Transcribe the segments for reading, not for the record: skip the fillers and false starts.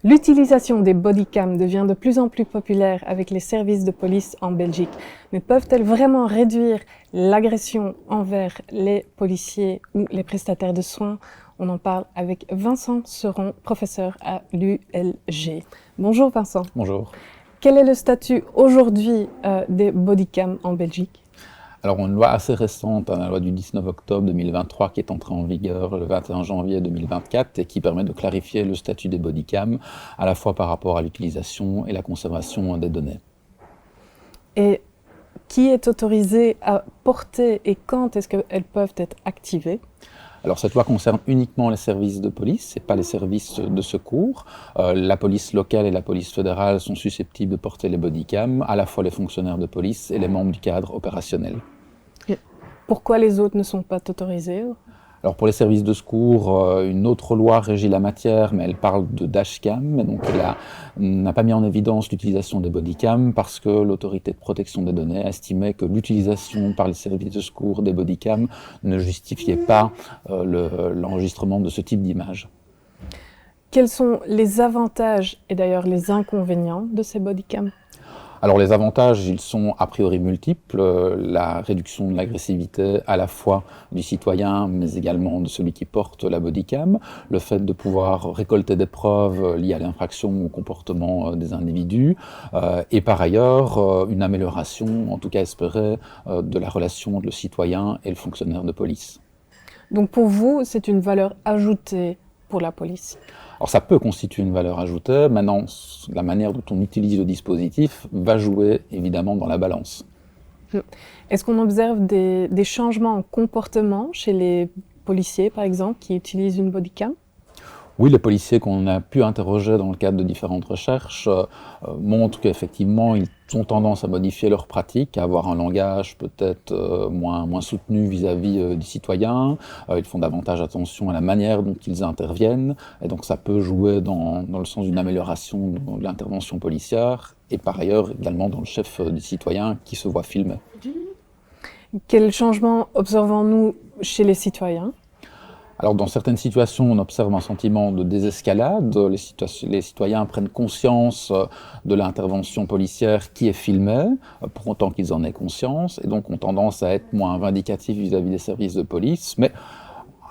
L'utilisation des bodycams devient de plus en plus populaire avec les services de police en Belgique. Mais peuvent-elles vraiment réduire l'agression envers les policiers ou les prestataires de soins? On en parle avec Vincent Seron, professeur à l'ULG. Bonjour Vincent. Bonjour. Quel est le statut aujourd'hui des bodycams en Belgique? Alors, une loi assez récente, la loi du 19 octobre 2023, qui est entrée en vigueur le 21 janvier 2024 et qui permet de clarifier le statut des bodycams, à la fois par rapport à l'utilisation et la conservation des données. Et qui est autorisé à porter et quand est-ce qu'elles peuvent être activées? Alors, cette loi concerne uniquement les services de police et pas les services de secours. La police locale et la police fédérale sont susceptibles de porter les bodycams, à la fois les fonctionnaires de police et les membres du cadre opérationnel. Et pourquoi les autres ne sont pas autorisés? Alors pour les services de secours, une autre loi régit la matière, mais elle parle de dashcam, et donc elle n'a pas mis en évidence l'utilisation des bodycams parce que l'autorité de protection des données estimait que l'utilisation par les services de secours des bodycams ne justifiait pas l'enregistrement de ce type d'image. Quels sont les avantages et d'ailleurs les inconvénients de ces bodycams? Alors les avantages, ils sont a priori multiples, la réduction de l'agressivité à la fois du citoyen mais également de celui qui porte la bodycam, le fait de pouvoir récolter des preuves liées à l'infraction ou au comportement des individus et par ailleurs une amélioration, en tout cas espérée, de la relation entre le citoyen et le fonctionnaire de police. Donc pour vous, c'est une valeur ajoutée pour la police? Alors ça peut constituer une valeur ajoutée, maintenant la manière dont on utilise le dispositif va jouer évidemment dans la balance. Est-ce qu'on observe des changements en comportement chez les policiers par exemple qui utilisent une bodycam? Oui, les policiers qu'on a pu interroger dans le cadre de différentes recherches montrent qu'effectivement ils ont tendance à modifier leurs pratiques, à avoir un langage peut-être moins soutenu vis-à-vis du citoyen. Ils font davantage attention à la manière dont ils interviennent, et donc ça peut jouer dans le sens d'une amélioration de l'intervention policière, et par ailleurs également dans le chef du citoyen qui se voit filmer. Quels changements observons-nous chez les citoyens? Alors dans certaines situations, on observe un sentiment de désescalade, les citoyens prennent conscience de l'intervention policière qui est filmée, pour autant qu'ils en aient conscience, et donc ont tendance à être moins vindicatifs vis-à-vis des services de police, mais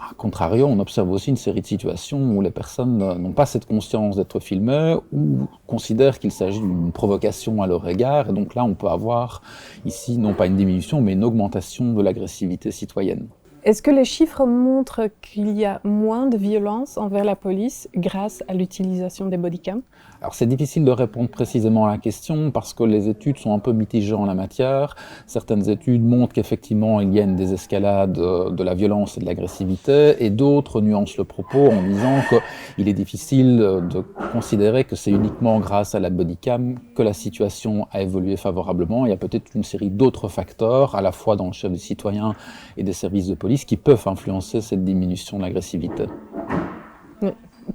à contrario, on observe aussi une série de situations où les personnes n'ont pas cette conscience d'être filmées ou considèrent qu'il s'agit d'une provocation à leur égard, et donc là on peut avoir ici non pas une diminution, mais une augmentation de l'agressivité citoyenne. Est-ce que les chiffres montrent qu'il y a moins de violence envers la police grâce à l'utilisation des bodycams? Alors c'est difficile de répondre précisément à la question parce que les études sont un peu mitigées en la matière. Certaines études montrent qu'effectivement il y a une désescalade de la violence et de l'agressivité, et d'autres nuancent le propos en disant qu'il est difficile de considérer que c'est uniquement grâce à la bodycam que la situation a évolué favorablement. Il y a peut-être une série d'autres facteurs, à la fois dans le chef des citoyens et des services de police, qui peuvent influencer cette diminution de l'agressivité.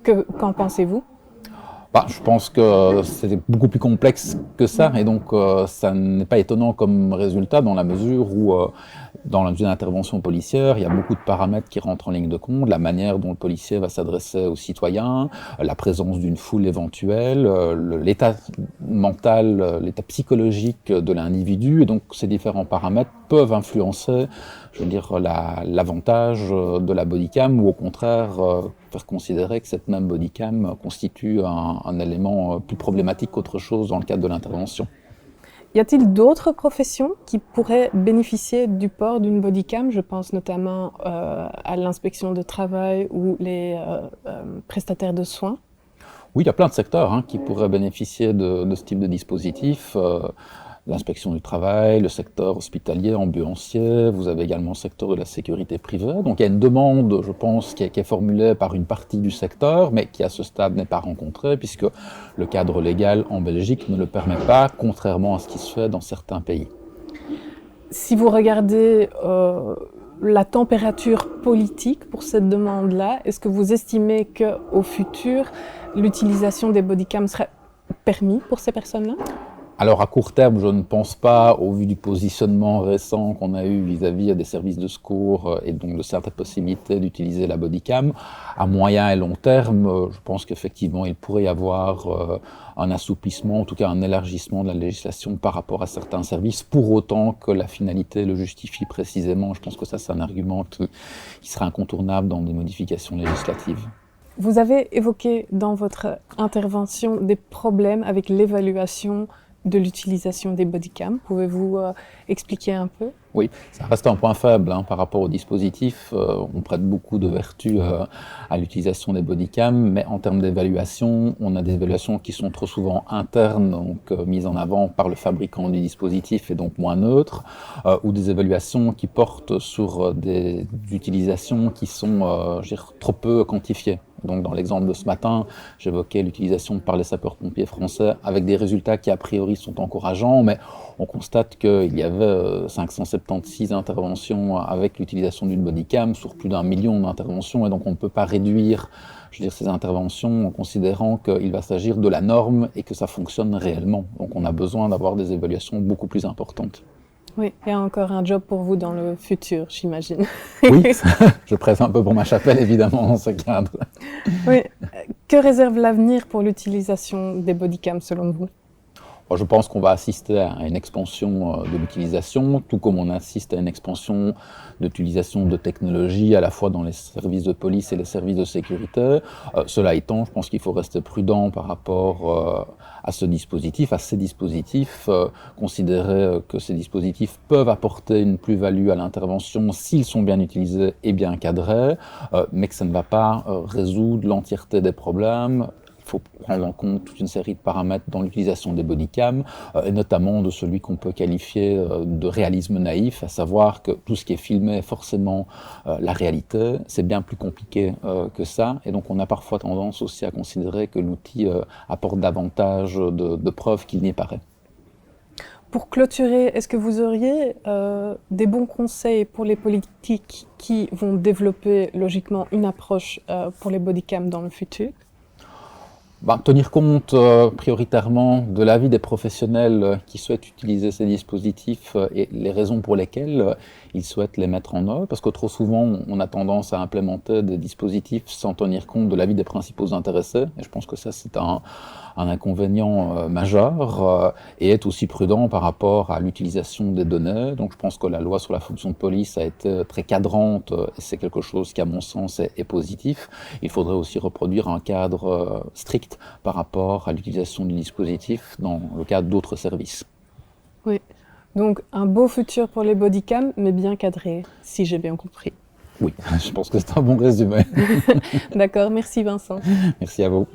Qu'en pensez-vous? Je pense que c'est beaucoup plus complexe que ça, et donc ça n'est pas étonnant comme résultat dans la mesure où dans une intervention policière, il y a beaucoup de paramètres qui rentrent en ligne de compte, la manière dont le policier va s'adresser aux citoyens, la présence d'une foule éventuelle, l'état mental, l'état psychologique de l'individu, et donc ces différents paramètres peuvent influencer, je veux dire, l'avantage de la bodycam, ou au contraire faire considérer que cette même bodycam constitue un élément plus problématique qu'autre chose dans le cadre de l'intervention. Y a-t-il d'autres professions qui pourraient bénéficier du port d'une bodycam? Je pense notamment à l'inspection de travail ou les prestataires de soins. Oui, il y a plein de secteurs qui pourraient bénéficier de ce type de dispositif. L'inspection du travail, le secteur hospitalier, ambulancier, vous avez également le secteur de la sécurité privée. Donc il y a une demande, je pense, qui est formulée par une partie du secteur, mais qui à ce stade n'est pas rencontrée, puisque le cadre légal en Belgique ne le permet pas, contrairement à ce qui se fait dans certains pays. Si vous regardez la température politique pour cette demande-là, est-ce que vous estimez qu'au futur, l'utilisation des bodycams serait permis pour ces personnes-là? Alors à court terme, je ne pense pas, au vu du positionnement récent qu'on a eu vis-à-vis des services de secours et donc de certaines possibilités d'utiliser la bodycam. À moyen et long terme, je pense qu'effectivement il pourrait y avoir un assouplissement, en tout cas un élargissement de la législation par rapport à certains services, pour autant que la finalité le justifie précisément. Je pense que ça c'est un argument qui sera incontournable dans des modifications législatives. Vous avez évoqué dans votre intervention des problèmes avec l'évaluation de l'utilisation des bodycams. Pouvez-vous expliquer un peu? Oui, ça reste un point faible par rapport au dispositif. On prête beaucoup de vertu à l'utilisation des bodycams, mais en termes d'évaluation, on a des évaluations qui sont trop souvent internes, donc mises en avant par le fabricant du dispositif et donc moins neutres, ou des évaluations qui portent sur des utilisations qui sont je veux dire, trop peu quantifiées. Donc dans l'exemple de ce matin, j'évoquais l'utilisation par les sapeurs-pompiers français avec des résultats qui a priori sont encourageants, mais on constate qu'il y avait 576 interventions avec l'utilisation d'une bodycam sur plus d'1 million d'interventions, et donc on ne peut pas réduire ces interventions en considérant qu'il va s'agir de la norme et que ça fonctionne réellement. Donc on a besoin d'avoir des évaluations beaucoup plus importantes. Oui, il y a encore un job pour vous dans le futur, j'imagine. Oui, je presse un peu pour ma chapelle, évidemment, dans ce cadre. Oui. Que réserve l'avenir pour l'utilisation des bodycams, selon vous? Je pense qu'on va assister à une expansion de l'utilisation, tout comme on assiste à une expansion d'utilisation de technologies, à la fois dans les services de police et les services de sécurité. Cela étant, je pense qu'il faut rester prudent par rapport à ces dispositifs, considérer que ces dispositifs peuvent apporter une plus-value à l'intervention s'ils sont bien utilisés et bien cadrés, mais que ça ne va pas résoudre l'entièreté des problèmes. Il faut prendre en compte toute une série de paramètres dans l'utilisation des bodycams, et notamment de celui qu'on peut qualifier de réalisme naïf, à savoir que tout ce qui est filmé est forcément la réalité. C'est bien plus compliqué que ça, et donc on a parfois tendance aussi à considérer que l'outil apporte davantage de preuves qu'il n'y paraît. Pour clôturer, est-ce que vous auriez des bons conseils pour les politiques qui vont développer logiquement une approche pour les bodycams dans le futur? Tenir compte prioritairement de l'avis des professionnels qui souhaitent utiliser ces dispositifs et les raisons pour lesquelles ils souhaitent les mettre en œuvre, parce que trop souvent on a tendance à implémenter des dispositifs sans tenir compte de l'avis des principaux intéressés, et je pense que ça c'est un inconvénient majeur, et être aussi prudent par rapport à l'utilisation des données. Donc je pense que la loi sur la fonction de police a été très cadrante, et c'est quelque chose qui à mon sens est positif. Il faudrait aussi reproduire un cadre strict par rapport à l'utilisation du dispositif dans le cadre d'autres services. Oui, donc un beau futur pour les bodycams, mais bien cadré, si j'ai bien compris. Oui, je pense que c'est un bon résumé. D'accord, merci Vincent. Merci à vous.